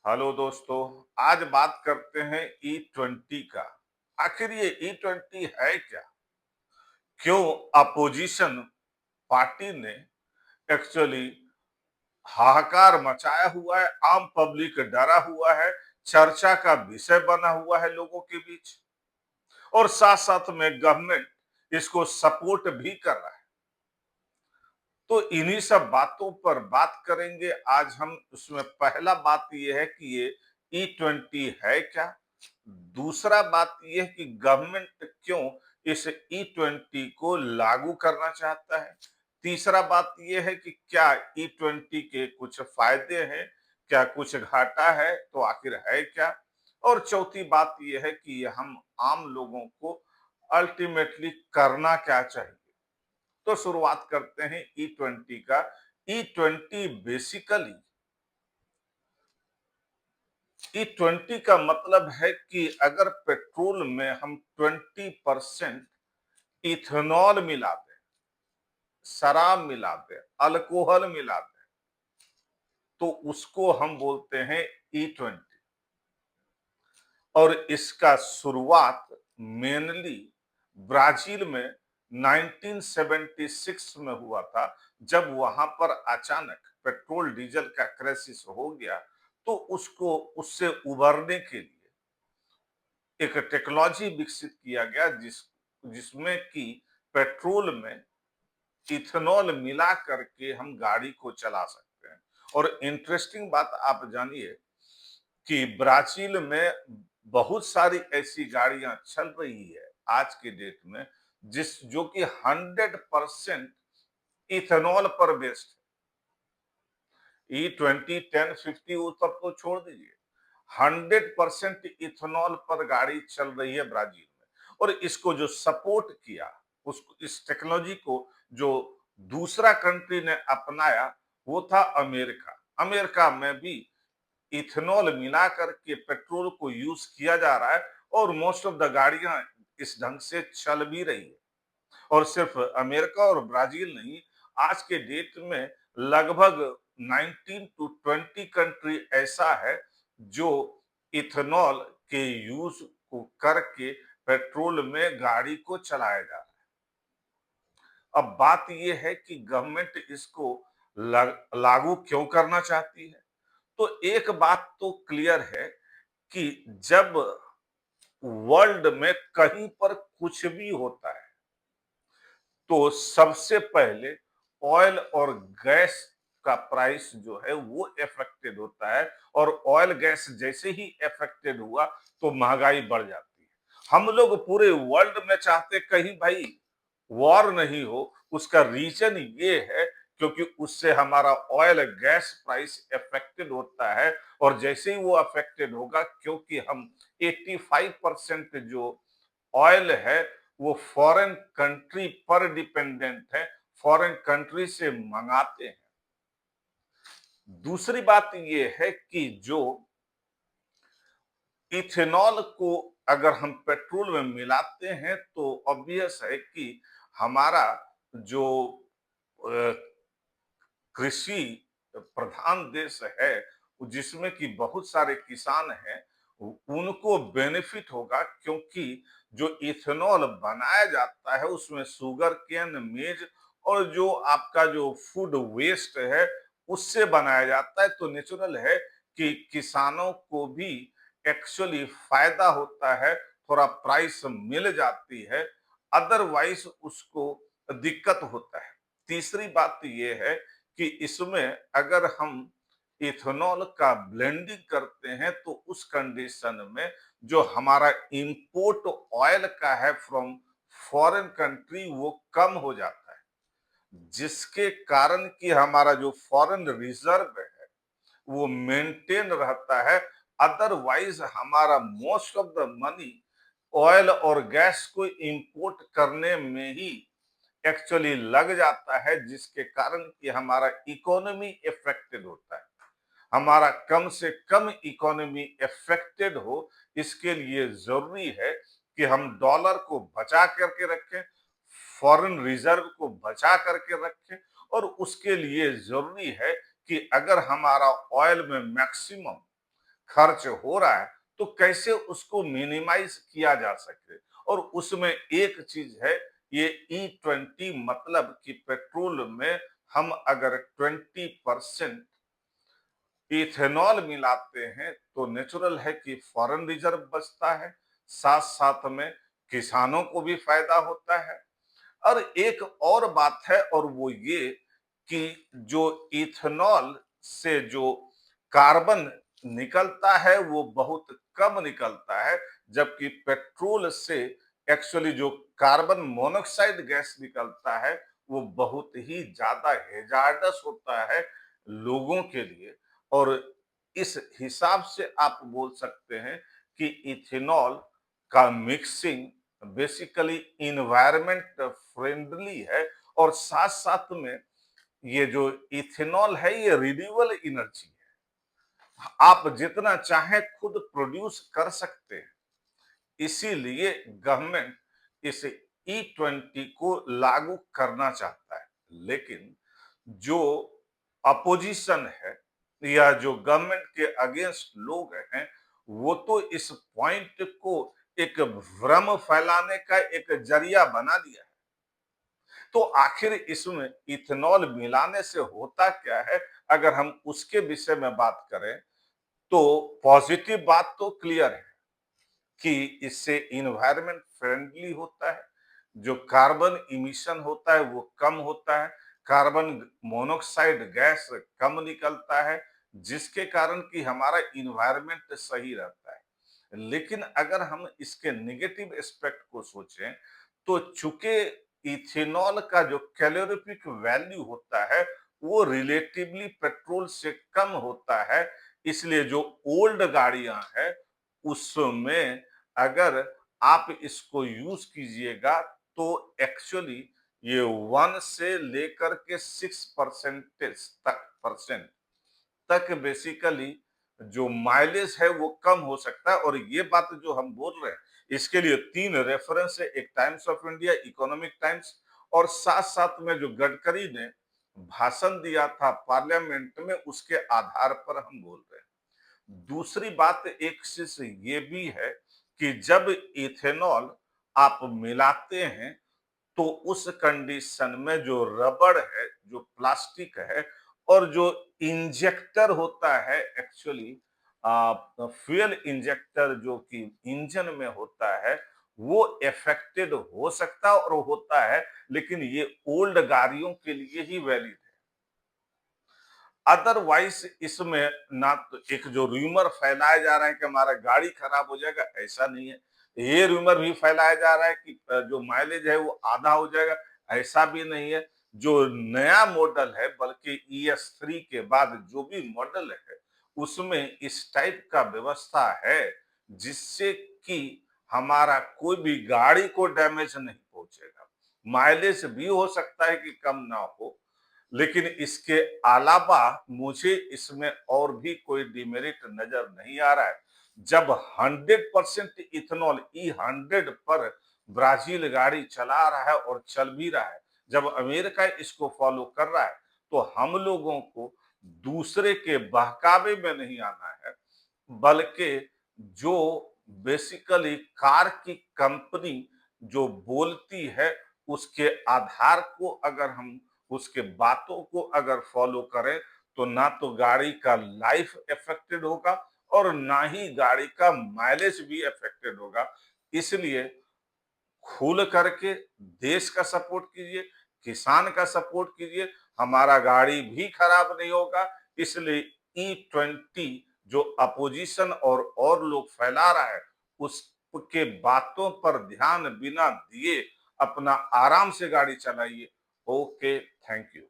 Hello दोस्तों। आज बात करते हैं E20 का। आखिर ये E20 है क्या? क्यों अपोजिशन पार्टी ने एक्चुअली हाहाकार मचाया हुआ है, आम पब्लिक डरा हुआ है, चर्चा का विषय बना हुआ है लोगों के बीच, और साथ साथ में गवर्नमेंट इसको सपोर्ट भी कर रहा है। तो इन्हीं सब बातों पर बात करेंगे आज हम। उसमें पहला बात यह है कि ये E20 है क्या। दूसरा बात यह है कि गवर्नमेंट क्यों इस E20 को लागू करना चाहता है। तीसरा बात यह है कि क्या E20 के कुछ फायदे हैं, क्या कुछ घाटा है, तो आखिर है क्या। और चौथी बात यह है कि हम आम लोगों को अल्टीमेटली करना क्या चाहिए। तो शुरुआत करते हैं E20 का। E20 बेसिकली, E20 का मतलब है कि अगर पेट्रोल में हम 20% इथेनॉल मिला दें, शराब मिला दें, अल्कोहल मिला दें, तो उसको हम बोलते हैं E20। और इसका शुरुआत मेनली ब्राजील में 1976 में हुआ था, जब वहां पर अचानक पेट्रोल डीजल का क्राइसिस हो गया। तो उसको उससे उबरने के लिए एक टेक्नोलॉजी विकसित किया गया जिसमें कि पेट्रोल में इथेनॉल मिला करके हम गाड़ी को चला सकते हैं। और इंटरेस्टिंग बात आप जानिए कि ब्राजील में बहुत सारी ऐसी गाड़ियां चल रही है आज के डेट में, जिस जो कि 100% इथेनॉल पर बेस्ड है। E20, 10, 50 वो सब तो छोड़ दीजिए, 100% इथेनॉल पर गाड़ी चल रही है ब्राजील में। और इसको जो सपोर्ट किया, उसको, इस टेक्नोलॉजी को जो दूसरा कंट्री ने अपनाया, वो था अमेरिका। अमेरिका में भी इथेनॉल मिला करके पेट्रोल को यूज किया जा रहा है, और मोस्ट ऑफ द गाड़ियां इस ढंग से चल भी रही है। और सिर्फ अमेरिका और ब्राजील नहीं, आज के डेट में लगभग 19 टू 20 कंट्री ऐसा है जो इथेनॉल के यूज को करके पेट्रोल में गाड़ी को चलाया जा रहा है। अब बात यह है कि गवर्नमेंट इसको लागू क्यों करना चाहती है। तो एक बात तो क्लियर है कि जब वर्ल्ड में कहीं पर कुछ भी होता है, तो सबसे पहले ऑयल और गैस का प्राइस जो है वो इफेक्टेड होता है। और ऑयल गैस जैसे ही इफेक्टेड हुआ, तो महंगाई बढ़ जाती है। हम लोग पूरे वर्ल्ड में चाहते कहीं भाई वॉर नहीं हो। उसका रीजन ये है क्योंकि उससे हमारा ऑयल गैस प्राइस इफेक्टेड होता है। और जैसे ही वो अफेक्टेड होगा, क्योंकि हम 85% जो ऑयल है वो फॉरेन कंट्री पर डिपेंडेंट है, फॉरेन कंट्री से मंगाते हैं। दूसरी बात ये है कि जो इथेनॉल को अगर हम पेट्रोल में मिलाते हैं, तो ऑब्वियस है कि हमारा जो अ, कृषि प्रधान देश है, जिसमें कि बहुत सारे किसान हैं, उनको बेनिफिट होगा। क्योंकि जो इथेनॉल बनाया जाता है उसमें शुगर केन, मेज और जो आपका जो फूड वेस्ट है उससे बनाया जाता है। तो नेचुरल है कि किसानों को भी एक्चुअली फायदा होता है, थोड़ा प्राइस मिल जाती है, अदरवाइज उसको दिक्कत होता है। तीसरी बात यह है कि इसमें अगर हम इथेनॉल का ब्लेंडिंग करते हैं, तो उस कंडीशन में जो हमारा इंपोर्ट ऑयल का है फ्रॉम फॉरेन कंट्री, वो कम हो जाता है, जिसके कारण कि हमारा जो फॉरेन रिजर्व है वो मेंटेन रहता है। अदरवाइज हमारा most of the money oil और गैस को इंपोर्ट करने में ही एक्चुअली लग जाता है, जिसके कारण कि हमारा इकोनॉमी इफेक्टेड होता है। हमारा कम से कम इकोनॉमी इफेक्टेड हो, इसके लिए जरूरी है कि हम डॉलर को बचा करके रखें, फॉरेन रिजर्व को बचा करके रखें। और उसके लिए जरूरी है कि अगर हमारा ऑयल में मैक्सिमम खर्च हो रहा है, तो कैसे उसको मिनिमाइज किया जा सके। और उसमें एक चीज है, ये E20, मतलब कि पेट्रोल में हम अगर 20% इथेनॉल मिलाते हैं तो नेचुरल है कि फॉरेन रिजर्व बचता है, साथ साथ में किसानों को भी फायदा होता है। और एक और बात है, और वो ये कि जो इथेनॉल से जो कार्बन निकलता है वो बहुत कम निकलता है, जबकि पेट्रोल से एक्चुअली जो कार्बन मोनोऑक्साइड गैस निकलता है वो बहुत ही ज्यादा हेजार्डस होता है लोगों के लिए। और इस हिसाब से आप बोल सकते हैं कि इथेनॉल का मिक्सिंग बेसिकली इन्वायरमेंट फ्रेंडली है। और साथ साथ में ये जो इथेनॉल है ये रिन्यूएबल एनर्जी है, आप जितना चाहें खुद प्रोड्यूस कर सकते हैं। इसीलिए गवर्नमेंट इस E20 को लागू करना चाहता है। लेकिन जो अपोजिशन है या जो गवर्नमेंट के अगेंस्ट लोग हैं, वो तो इस पॉइंट को एक भ्रम फैलाने का एक जरिया बना दिया है। तो आखिर इसमें इथेनॉल मिलाने से होता क्या है, अगर हम उसके विषय में बात करें तो पॉजिटिव बात तो क्लियर है कि इससे इन्वायरमेंट फ्रेंडली होता है, जो कार्बन इमिशन होता है वो कम होता है, कार्बन मोनोऑक्साइड गैस कम निकलता है, जिसके कारण कि हमारा इन्वायरमेंट सही रहता है। लेकिन अगर हम इसके नेगेटिव एस्पेक्ट को सोचें तो चूंकि इथेनॉल का जो कैलोरीफिक वैल्यू होता है वो रिलेटिवली पेट्रोल से कम होता है, इसलिए जो ओल्ड गाड़ियां हैं उसमें अगर आप इसको यूज कीजिएगा तो एक्चुअली ये 1 से लेकर के 6% परसेंट तक बेसिकली जो माइलेज है वो कम हो सकता है। और ये बात जो हम बोल रहे हैं इसके लिए 3 रेफरेंस है, एक times of India, economic times, और साथ साथ में जो गडकरी ने भाषण दिया था पार्लियामेंट में उसके आधार पर हम बोल रहे हैं। दूसरी बात एक चीज ये भी है कि जब इथेनॉल आप मिलाते हैं तो उस कंडीशन में जो रबड़ है, जो प्लास्टिक है, और जो इंजेक्टर होता है एक्चुअली फ्यूल इंजेक्टर जो कि इंजन में होता है वो इफेक्टेड हो सकता है और होता है। लेकिन ये ओल्ड गाड़ियों के लिए ही वैलिड है, अदरवाइज इसमें ना तो एक जो रूमर फैलाया जा रहा है कि हमारा गाड़ी खराब हो जाएगा, ऐसा नहीं है। ये रूमर भी फैलाया जा रहा है कि जो माइलेज है वो आधा हो जाएगा, ऐसा भी नहीं है। जो नया मॉडल है, बल्कि ES3 के बाद जो भी मॉडल है उसमें इस टाइप का व्यवस्था है जिससे कि हमारा कोई भी गाड़ी को डैमेज नहीं पहुंचेगा। माइलेज भी हो सकता है कि कम ना हो, लेकिन इसके अलावा मुझे इसमें और भी कोई डिमेरिट नजर नहीं आ रहा है। जब 100% इथेनॉल E100 पर ब्राजील गाड़ी चला रहा है और चल भी रहा है, जब अमेरिका इसको फॉलो कर रहा है, तो हम लोगों को दूसरे के बहकावे में नहीं आना है, बल्कि जो बेसिकली कार की कंपनी जो बोलती है उसके आधार को अगर हम उसके बातों को अगर फॉलो करें तो ना तो गाड़ी का लाइफ इफेक्टेड होगा और ना ही गाड़ी का माइलेज भी इफेक्टेड होगा। इसलिए खुल करके देश का सपोर्ट कीजिए, किसान का सपोर्ट कीजिए, हमारा गाड़ी भी खराब नहीं होगा। इसलिए E20 जो अपोजिशन और लोग फैला रहा है उसके बातों पर ध्यान बिना दिए अपना आराम से गाड़ी चलाइए। Okay, thank you.